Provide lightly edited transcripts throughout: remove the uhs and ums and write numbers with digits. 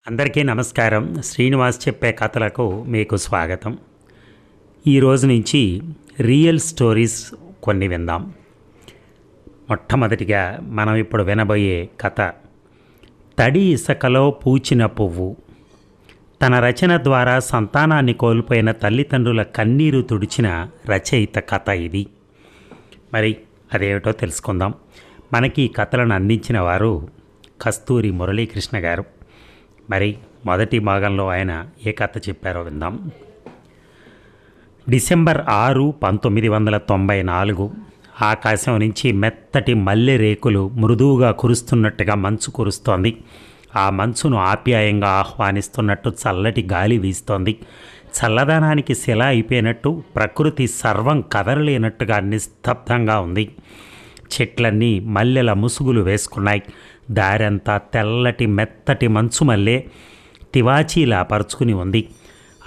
అందరికీ నమస్కారం. శ్రీనివాస్ చెప్పే కథలకు మీకు స్వాగతం. ఈరోజు నుంచి రియల్ స్టోరీస్ కొన్ని విందాం. మొట్టమొదటిగా మనం ఇప్పుడు వినబోయే కథ తడి ఇసుకలో పూచిన పువ్వు. తన రచన ద్వారా సంతానాన్ని కోల్పోయిన తల్లిదండ్రుల కన్నీరు తుడిచిన రచయిత కథ ఇది. మరి అదేమిటో తెలుసుకుందాం. మనకి ఈ కథలను అందించిన వారు కస్తూరి మురళీకృష్ణ గారు. మరి మొదటి భాగంలో ఆయన ఏ కథ చెప్పారో విందాం. డిసెంబర్ 6, 1994 ఆకాశం నుంచి మెత్తటి మల్లె రేకులు మృదువుగా కురుస్తున్నట్టుగా మంచు కురుస్తోంది. ఆ మంచును ఆప్యాయంగా ఆహ్వానిస్తున్నట్టు చల్లటి గాలి వీస్తోంది. చల్లదనానికి శిల అయిపోయినట్టు ప్రకృతి సర్వం కదలలేనట్టుగా నిస్తబ్దంగా ఉంది. చెట్లన్నీ మల్లెల ముసుగులు వేసుకున్నాయి. దారంతా తెల్లటి మెత్తటి మంచు మల్లె తివాచీలా పరుచుకుని ఉంది.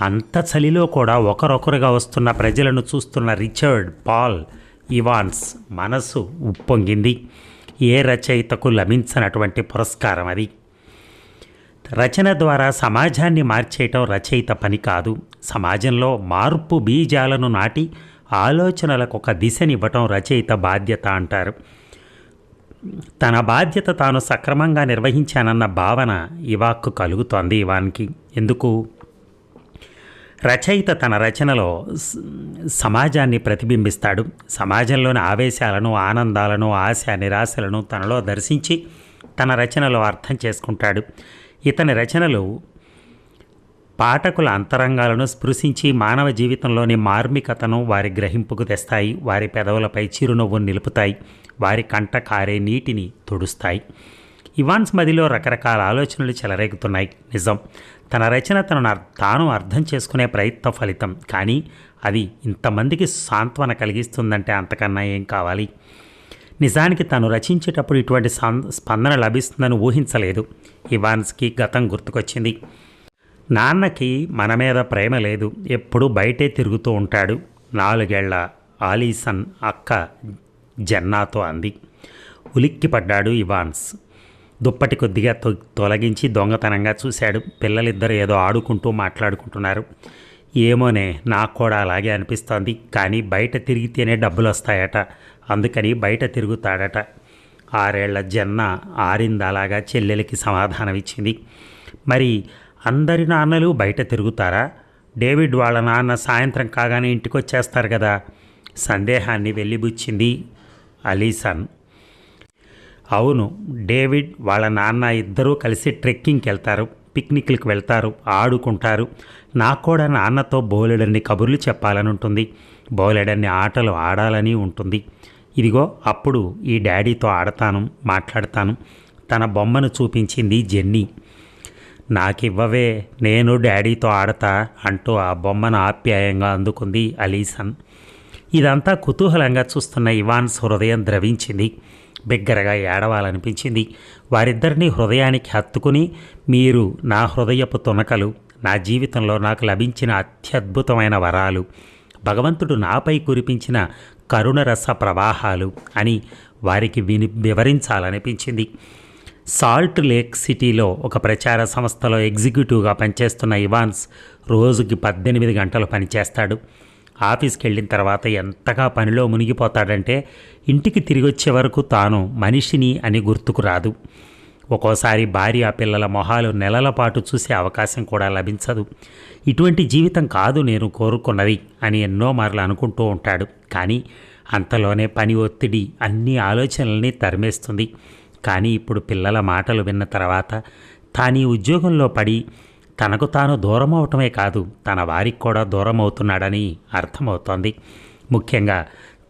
అంత చలిలో కూడా ఒకరొకరుగా వస్తున్న ప్రజలను చూస్తున్న రిచర్డ్, పాల్, ఇవాన్స్ మనసు ఉప్పొంగింది. ఏ రచయితకు లభించినటువంటి పురస్కారం అది. రచన ద్వారా సమాజాన్ని మార్చేయటం రచయిత పని కాదు. సమాజంలో మార్పు బీజాలను నాటి ఆలోచనలకు ఒక దిశనివ్వటం రచయిత బాధ్యత అంటారు. తన బాధ్యత తాను సక్రమంగా నిర్వహించానన్న భావన ఇవాక్కు కలుగుతోంది ఇవాన్కి. ఎందుకు? రచయిత తన రచనలో సమాజాన్ని ప్రతిబింబిస్తాడు. సమాజంలోని ఆవేశాలను, ఆనందాలను, ఆశ నిరాశలను తనలో దర్శించి తన రచనలో అర్థం చేసుకుంటాడు. ఇతని రచనలు పాఠకుల అంతరంగాలను స్పృశించి మానవ జీవితంలోని మార్మికతను వారి గ్రహింపుకు తెస్తాయి. వారి పెదవులపై చిరునవ్వును నిలుపుతాయి. వారి కంట కారే నీటిని తుడుస్తాయి. ఇవాన్స్ మదిలో రకరకాల ఆలోచనలు చెలరేగుతున్నాయి. నిజం, తన రచన తాను అర్థం చేసుకునే ప్రయత్న ఫలితం. కానీ అది ఇంతమందికి సాంత్వన కలిగిస్తుందంటే అంతకన్నా ఏం కావాలి? నిజానికి తను రచించేటప్పుడు ఇటువంటి స్పందన లభిస్తుందని ఊహించలేదు. ఇవాన్స్కి గతం గుర్తుకొచ్చింది. నాన్నకి మన మీద ప్రేమ లేదు, ఎప్పుడూ బయటే తిరుగుతూ ఉంటాడు, 4 ఏళ్ల ఆలీసన్ అక్క జన్నాతో అంది. ఉలిక్కిపడ్డాడు ఇవాన్స్. దుప్పటి కొద్దిగా తొలగించి దొంగతనంగా చూశాడు. పిల్లలిద్దరూ ఏదో ఆడుకుంటూ మాట్లాడుకుంటున్నారు. ఏమోనే, నాకు కూడా అలాగే అనిపిస్తోంది. కానీ బయట తిరిగితేనే డబ్బులు వస్తాయట, అందుకని బయట తిరుగుతాడట. 6 ఏళ్ల జన్న ఆరిందలాగా చెల్లెలికి సమాధానం ఇచ్చింది. మరి అందరి నాన్నలు బయట తిరుగుతారా? డేవిడ్ వాళ్ళ నాన్న సాయంత్రం కాగానే ఇంటికి వచ్చేస్తారు కదా? సందేహాన్ని వెళ్ళిబుచ్చింది అలీసన్. అవును, డేవిడ్ వాళ్ళ నాన్న ఇద్దరూ కలిసి ట్రెక్కింగ్కి వెళ్తారు, పిక్నిక్లకు వెళ్తారు, ఆడుకుంటారు. నాకు కూడా నాన్నతో బోలెడన్ని కబుర్లు చెప్పాలని ఉంటుంది, బోలెడన్ని ఆటలు ఆడాలని ఉంటుంది. ఇదిగో అప్పుడు ఈ డాడీతో ఆడతాను, మాట్లాడతాను. తన బొమ్మను చూపించింది జెన్నీ. నాకివ్వవే, నేను డాడీతో ఆడతా అంటూ ఆ బొమ్మను ఆప్యాయంగా అందుకుంది అలీసన్. ఇదంతా కుతూహలంగా చూస్తున్న ఇవాన్స్ హృదయం ద్రవించింది. బిగ్గరగా ఏడవాలనిపించింది. వారిద్దరినీ హృదయానికి హత్తుకుని, మీరు నా హృదయపు తునకలు, నా జీవితంలో నాకు లభించిన అత్యద్భుతమైన వరాలు, భగవంతుడు నాపై కురిపించిన కరుణరస ప్రవాహాలు అని వారికి వివరించాలనిపించింది. సాల్ట్ లేక్ సిటీలో ఒక ప్రచార సంస్థలో ఎగ్జిక్యూటివ్గా పనిచేస్తున్న ఇవాన్స్ రోజుకి 18 గంటలు పనిచేస్తాడు. ఆఫీస్కి వెళ్ళిన తర్వాత ఎంతగా పనిలో మునిగిపోతాడంటే ఇంటికి తిరిగి వచ్చే వరకు తాను మనిషిని అని గుర్తుకు రాదు. ఒక్కోసారి భార్య పిల్లల మొహాలు నెలల పాటు చూసే అవకాశం కూడా లభించదు. ఇటువంటి జీవితం కాదు నేను కోరుకున్నది అని ఎన్నో మార్లు అనుకుంటూ ఉంటాడు. కానీ అంతలోనే పని ఒత్తిడి అన్ని ఆలోచనల్ని తరిమేస్తుంది. కానీ ఇప్పుడు పిల్లల మాటలు విన్న తర్వాత తాను ఈ ఉద్యోగంలో పడి తనకు తాను దూరం అవటమే కాదు, తన వారికి కూడా దూరం అవుతున్నాడని అర్థమవుతోంది. ముఖ్యంగా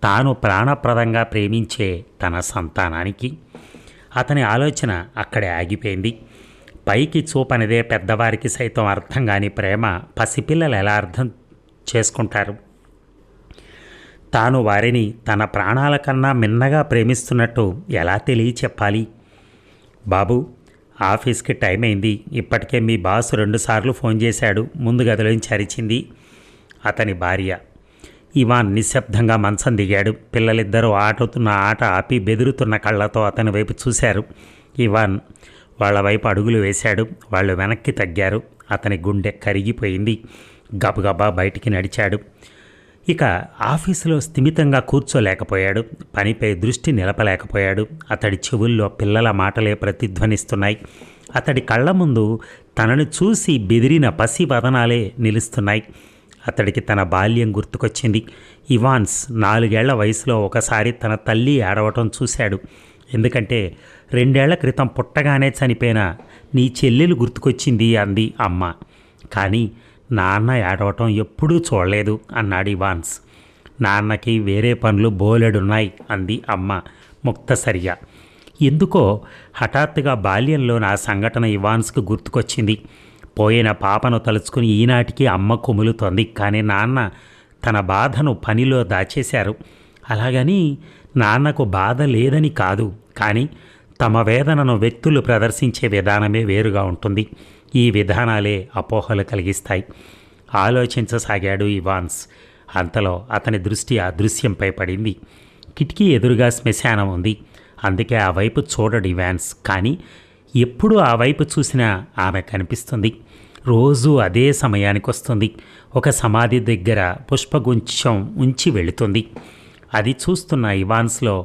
తాను ప్రాణప్రదంగా ప్రేమించే తన సంతానానికి. అతని ఆలోచన అక్కడే ఆగిపోయింది. పైకి చూపనిదే పెద్దవారికి సైతం అర్థం కాని ప్రేమ పసిపిల్లలు ఎలా అర్థం చేసుకుంటారు? తాను వారిని తన ప్రాణాల కన్నా మిన్నగా ప్రేమిస్తున్నట్టు ఎలా తెలియచెప్పాలి? బాబు, ఆఫీస్కి టైం అయింది, ఇప్పటికే మీ బాస్ 2 సార్లు ఫోన్ చేశాడు, ముందు గదిలోంచి అరిచింది అతని భార్య. ఇవాన్ నిశ్శబ్దంగా మంచం దిగాడు. పిల్లలిద్దరూ ఆడుతున్న ఆట ఆపి బెదురుతున్న కళ్ళతో అతని వైపు చూశారు. ఇవాన్ వాళ్ళ వైపు అడుగులు వేశాడు. వాళ్ళు వెనక్కి తగ్గారు. అతని గుండె కరిగిపోయింది. గబగబా బయటికి నడిచాడు. ఇక ఆఫీసులో స్థిమితంగా కూర్చోలేకపోయాడు. పనిపై దృష్టి నిలపలేకపోయాడు. అతడి చెవుల్లో పిల్లల మాటలే ప్రతిధ్వనిస్తున్నాయి. అతడి కళ్ళ ముందు తనను చూసి బెదిరిన పసి వదనాలే నిలుస్తున్నాయి. అతడికి తన బాల్యం గుర్తుకొచ్చింది. ఇవాన్స్ 4 ఏళ్ల వయసులో ఒకసారి తన తల్లి ఏడవటం చూశాడు. ఎందుకంటే 2 ఏళ్ల క్రితం పుట్టగానే చనిపోయిన నీ చెల్లెలు గుర్తుకొచ్చింది అంది అమ్మ. కానీ నాన్న ఏడవటం ఎప్పుడూ చూడలేదు అన్నాడు ఇవాన్స్. నాన్నకి వేరే పనులు బోలెడున్నాయి అంది అమ్మ ముక్తసరిగా. ఎందుకో హఠాత్తుగా బాల్యంలో నా సంఘటన ఇవాన్స్కు గుర్తుకొచ్చింది. పోయిన పాపను తలుచుకుని ఈనాటికి అమ్మ కుములుతోంది. కానీ నాన్న తన బాధను పనిలో దాచేశారు. అలాగని నాన్నకు బాధ లేదని కాదు, కానీ తమ వేదనను వ్యక్తులు ప్రదర్శించే విధానమే వేరుగా ఉంటుంది. ఈ విధానాలే అపోహలు కలిగిస్తాయి. ఆలోచించసాగాడు ఇవాన్స్. అంతలో అతని దృష్టి ఆ దృశ్యంపై పడింది. కిటికీ ఎదురుగా శ్మశానం ఉంది. అందుకే ఆ వైపు చూడడు ఇవాన్స్. కానీ ఎప్పుడు ఆ వైపు చూసినా ఆమె కనిపిస్తుంది. రోజూ అదే సమయానికి వస్తుంది. ఒక సమాధి దగ్గర పుష్పగుంచం ఉంచి వెళుతుంది. అది చూస్తున్న ఇవాన్స్లో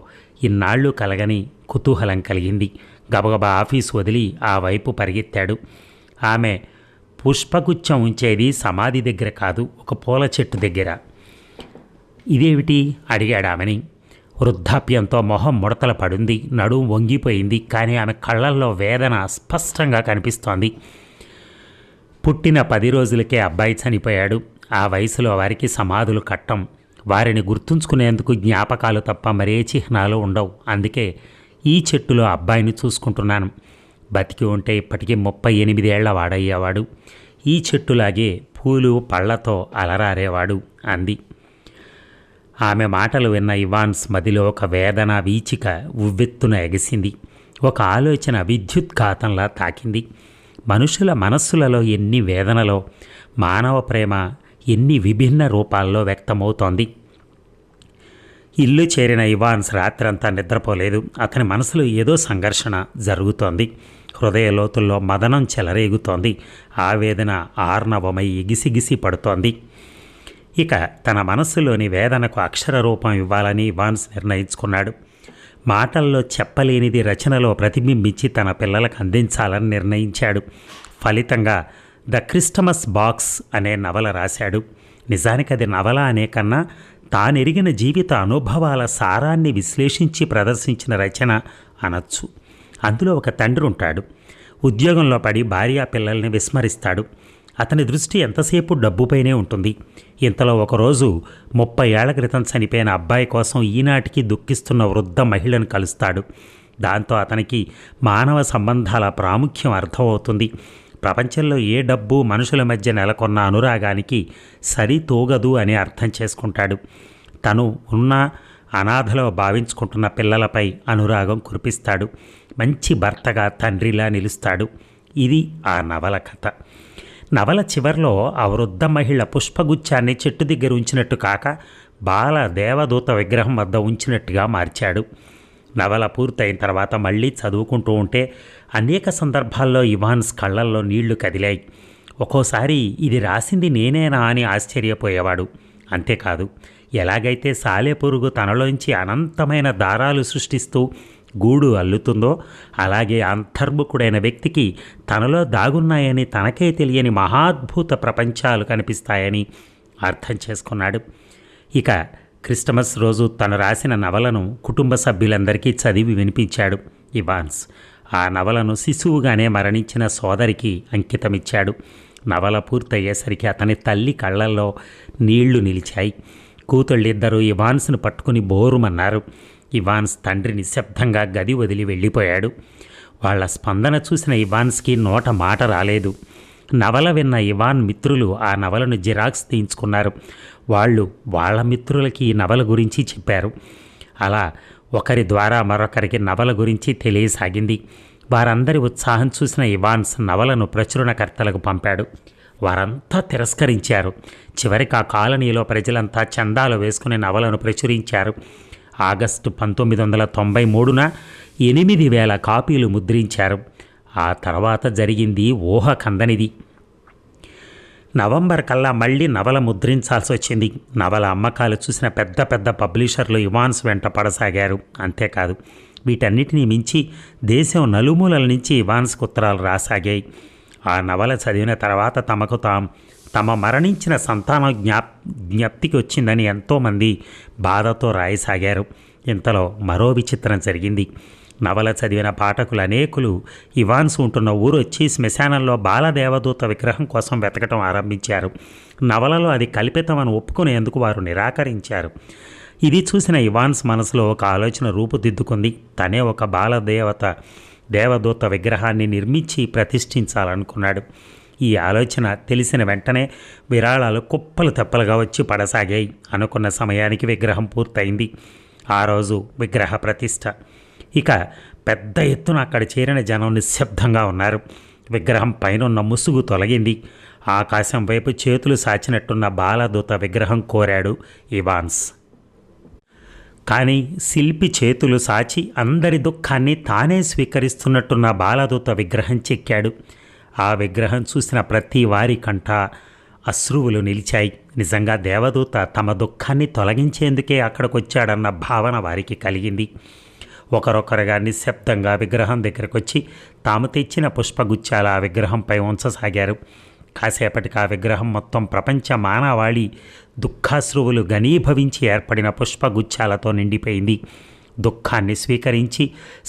ఇన్నాళ్ళు కలగని కుతూహలం కలిగింది. గబగబా ఆఫీసు వదిలి ఆ వైపు పరిగెత్తాడు. ఆమె పుష్పగుచ్చం ఉంచేది సమాధి దగ్గర కాదు, ఒక పూల చెట్టు దగ్గర. ఇదేమిటి అడిగాడు ఆమెని. వృద్ధాప్యంతో మొహం ముడతల పడింది, నడుం వంగిపోయింది. కానీ ఆమె కళ్ళల్లో వేదన స్పష్టంగా కనిపిస్తోంది. పుట్టిన 10 రోజులకే అబ్బాయి చనిపోయాడు. ఆ వయసులో వారికి సమాధులు కట్టం. వారిని గుర్తుంచుకునేందుకు జ్ఞాపకాలు తప్ప మరే చిహ్నాలు ఉండవు. అందుకే ఈ చెట్టులో అబ్బాయిని చూసుకుంటున్నాను. బతికి ఉంటే ఇప్పటికీ 38 ఏళ్ల వాడయ్యేవాడు. ఈ చెట్టులాగే పూలు పళ్లతో అలరారేవాడు అంది. ఆమె మాటలు విన్న ఇవాన్స్ మదిలో ఒక వేదన వీచిక ఉవ్వెత్తున ఎగసింది. ఒక ఆలోచన విద్యుత్ఘాతంలా తాకింది. మనుషుల మనస్సులలో ఎన్ని వేదనలో, మానవ ప్రేమ ఎన్ని విభిన్న రూపాల్లో వ్యక్తమవుతోంది. ఇల్లు చేరిన ఇవాన్స్ రాత్రంతా నిద్రపోలేదు. అతని మనసులో ఏదో సంఘర్షణ జరుగుతోంది. హృదయ లోతుల్లో మదనం చెలరేగుతోంది. ఆవేదన ఆర్ణవమై ఎగిసిగిసి పడుతోంది. ఇక తన మనస్సులోని వేదనకు అక్షర రూపం ఇవ్వాలని ఇవాన్స్ నిర్ణయించుకున్నాడు. మాటల్లో చెప్పలేనిది రచనలో ప్రతిబింబించి తన పిల్లలకు అందించాలని నిర్ణయించాడు. ఫలితంగా ద క్రిస్టమస్ బాక్స్ అనే నవల రాశాడు. నిజానికి అది నవల అనే కన్నా తానెరిగిన జీవిత అనుభవాల సారాన్ని విశ్లేషించి ప్రదర్శించిన రచన అనొచ్చు. అందులో ఒక తండ్రి ఉంటాడు. ఉద్యోగంలో పడి భార్యా పిల్లల్ని విస్మరిస్తాడు. అతని దృష్టి ఎంతసేపు డబ్బుపైనే ఉంటుంది. ఇంతలో ఒకరోజు 30 ఏళ్ల క్రితం చనిపోయిన అబ్బాయి కోసం ఈనాటికి దుఃఖిస్తున్న వృద్ధ మహిళను కలుస్తాడు. దాంతో అతనికి మానవ సంబంధాల ప్రాముఖ్యం అర్థమవుతుంది. ప్రపంచంలో ఏ డబ్బు మనుషుల మధ్య నెలకొన్న అనురాగానికి సరితూగదు అని అర్థం చేసుకుంటాడు. తను ఉన్న అనాథలో భావించుకుంటున్న పిల్లలపై అనురాగం కురిపిస్తాడు. మంచి భర్తగా తండ్రిలా నిలుస్తాడు. ఇది ఆ నవల కథ. నవల చివర్లో ఆ వృద్ధ మహిళ పుష్పగుచ్చాన్ని చెట్టు దగ్గర ఉంచినట్టు కాక బాల దేవదూత విగ్రహం వద్ద ఉంచినట్టుగా మార్చాడు. నవల పూర్తయిన తర్వాత మళ్ళీ చదువుకుంటూ ఉంటే అనేక సందర్భాల్లో ఇవాన్స్ కళ్ళల్లో నీళ్లు కదిలాయి. ఒక్కోసారి ఇది రాసింది నేనేనా అని ఆశ్చర్యపోయేవాడు. అంతేకాదు, ఎలాగైతే సాలెపురుగు తనలోంచి అనంతమైన దారాలు సృష్టిస్తూ గూడు అల్లుతుందో అలాగే అంతర్ముఖుడైన వ్యక్తికి తనలో దాగున్నాయని, తనకే తెలియని మహాద్భుత ప్రపంచాలు కనిపిస్తాయని అర్థం చేసుకున్నాడు. ఇక క్రిస్టమస్ రోజు తను రాసిన నవలను కుటుంబ సభ్యులందరికీ చదివి వినిపించాడు ఇవాన్స్. ఆ నవలను శిశువుగానే మరణించిన సోదరికి అంకితమిచ్చాడు. నవల పూర్తయ్యేసరికి అతని తల్లి కళ్ళల్లో నీళ్లు నిలిచాయి. కూతుళ్ళిద్దరూ ఇవాన్స్ను పట్టుకుని బోరుమన్నారు. ఇవాన్స్ తండ్రి నిశ్శబ్దంగా గది వదిలి వెళ్ళిపోయాడు. వాళ్ల స్పందన చూసిన ఇవాన్స్కి నోట మాట రాలేదు. నవల విన్న ఇవాన్ మిత్రులు ఆ నవలను జిరాక్స్ తీయించుకున్నారు. వాళ్ళు వాళ్ళ మిత్రులకి ఈ నవల గురించి చెప్పారు. అలా ఒకరి ద్వారా మరొకరికి నవల గురించి తెలియసాగింది. వారందరి ఉత్సాహం చూసిన ఇవాన్స్ నవలను ప్రచురణకర్తలకు పంపాడు. వారంతా తిరస్కరించారు. చివరికి ఆ కాలనీలో ప్రజలంతా చందాలు వేసుకుని నవలను ప్రచురించారు. ఆగస్టు 1993న 8,000 కాపీలు ముద్రించారు. ఆ తర్వాత జరిగింది ఊహ కందనిది. నవంబర్ కల్లా మళ్ళీ నవల ముద్రించాల్సి వచ్చింది. నవల అమ్మకాలు చూసిన పెద్ద పెద్ద పబ్లిషర్లు ఇవాన్స్ వెంట పడసాగారు. అంతేకాదు, వీటన్నిటినీ మించి దేశం నలుమూలల నుంచి ఇవాన్స్కు ఉత్తరాలు రాసాగాయి. ఆ నవల చదివిన తర్వాత తమ మరణించిన సంతానం జ్ఞప్తికి వచ్చిందని ఎంతోమంది బాధతో రాయసాగారు. ఇంతలో మరో విచిత్రం జరిగింది. నవల చదివిన పాఠకులు అనేకులు ఇవాన్స్ ఉంటున్న ఊరు వచ్చి శ్మశానంలో బాలదేవదూత విగ్రహం కోసం వెతకటం ఆరంభించారు. నవలలో అది కల్పితమని ఒప్పుకునేందుకు వారు నిరాకరించారు. ఇది చూసిన ఇవాన్స్ మనసులో ఒక ఆలోచన రూపుదిద్దుకుంది. తనే ఒక దేవదూత విగ్రహాన్ని నిర్మించి ప్రతిష్ఠించాలనుకున్నాడు. ఈ ఆలోచన తెలిసిన వెంటనే విరాళాలు కుప్పలు తెప్పలుగా వచ్చి పడసాగాయి. అనుకున్న సమయానికి విగ్రహం పూర్తయింది. ఆ రోజు విగ్రహ ప్రతిష్ఠ. ఇక పెద్ద ఎత్తున అక్కడ చేరిన జనం నిశ్శబ్దంగా ఉన్నారు. విగ్రహం పైనున్న ముసుగు తొలగింది. ఆకాశం వైపు చేతులు సాచినట్టున్న బాలదూత విగ్రహం కోరాడు ఇవాన్స్. కానీ శిల్పి చేతులు సాచి అందరి దుఃఖాన్ని తానే స్వీకరిస్తున్నట్టున్న బాలదూత విగ్రహం చెక్కాడు. ఆ విగ్రహం చూసిన ప్రతి వారి కంట అశ్రువులు నిలిచాయి. నిజంగా దేవదూత తమ దుఃఖాన్ని తొలగించేందుకే అక్కడికొచ్చాడన్న భావన వారికి కలిగింది. ఒకరొకరుగా నిశ్శబ్దంగా విగ్రహం దగ్గరకొచ్చి తాము తెచ్చిన పుష్పగుచ్చాల ఆ విగ్రహంపై ఉంచసాగారు. కాసేపటికి ఆ విగ్రహం మొత్తం ప్రపంచ మానవాళి దుఃఖాశ్రువులు ఘనీభవించి ఏర్పడిన పుష్పగుచ్చాలతో నిండిపోయింది. దుఃఖాన్ని స్వీకరించి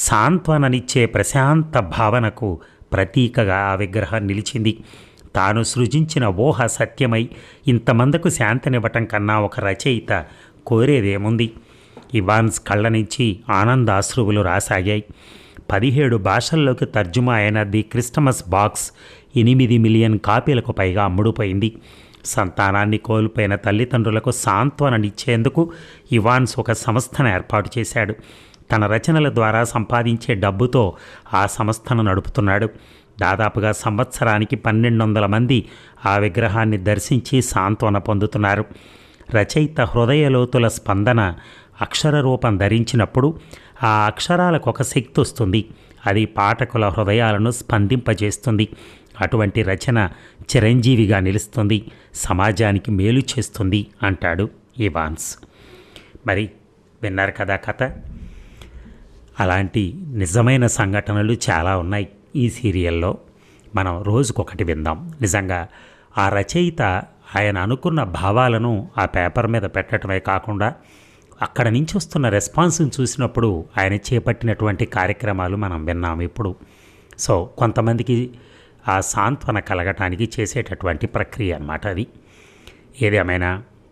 సాంత్వననిచ్చే ప్రశాంత భావనకు ప్రతీకగా ఆ విగ్రహం నిలిచింది. తాను సృజించిన ఊహ సత్యమై ఇంతమందికి శాంతినివ్వటం కన్నా ఒక రచయిత కోరేదేముంది? ఇవాన్స్ కళ్ళ నుంచి ఆనందాశ్రువులు రాసాగాయి. 17 భాషల్లోకి తర్జుమా అయిన ది క్రిస్టమస్ బాక్స్ 8 మిలియన్ కాపీలకు పైగా అమ్ముడుపోయింది. సంతానాన్ని కోల్పోయిన తల్లిదండ్రులకు సాంత్వననిచ్చేందుకు ఇవాన్స్ ఒక సంస్థను ఏర్పాటు చేశాడు. తన రచనల ద్వారా సంపాదించే డబ్బుతో ఆ సంస్థను నడుపుతున్నాడు. దాదాపుగా సంవత్సరానికి 1200 మంది ఆ విగ్రహాన్ని దర్శించి సాంత్వన పొందుతున్నారు. రచయిత హృదయలోతుల స్పందన అక్షర రూపం ధరించినప్పుడు ఆ అక్షరాలకు ఒక శక్తి వస్తుంది. అది పాఠకుల హృదయాలను స్పందింపజేస్తుంది. అటువంటి రచన చిరంజీవిగా నిలుస్తుంది, సమాజానికి మేలు చేస్తుంది అంటాడు ఇవాన్స్. మరి విన్నారు కదా కథ. అలాంటి నిజమైన సంఘటనలు చాలా ఉన్నాయి ఈ సీరియల్లో. మనం రోజుకొకటి విందాం. నిజంగా ఆ రచయిత ఆయన అనుకున్న భావాలను ఆ పేపర్ మీద పెట్టడమే కాకుండా అక్కడ నుంచి వస్తున్న రెస్పాన్స్ని చూసినప్పుడు ఆయన చేపట్టినటువంటి కార్యక్రమాలు మనం విన్నాం ఇప్పుడు. సో కొంతమందికి ఆ సాంత్వన కలగటానికి చేసేటటువంటి ప్రక్రియ అన్నమాట అది. ఏదేమైనా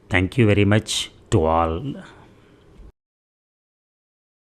thank you very much to all.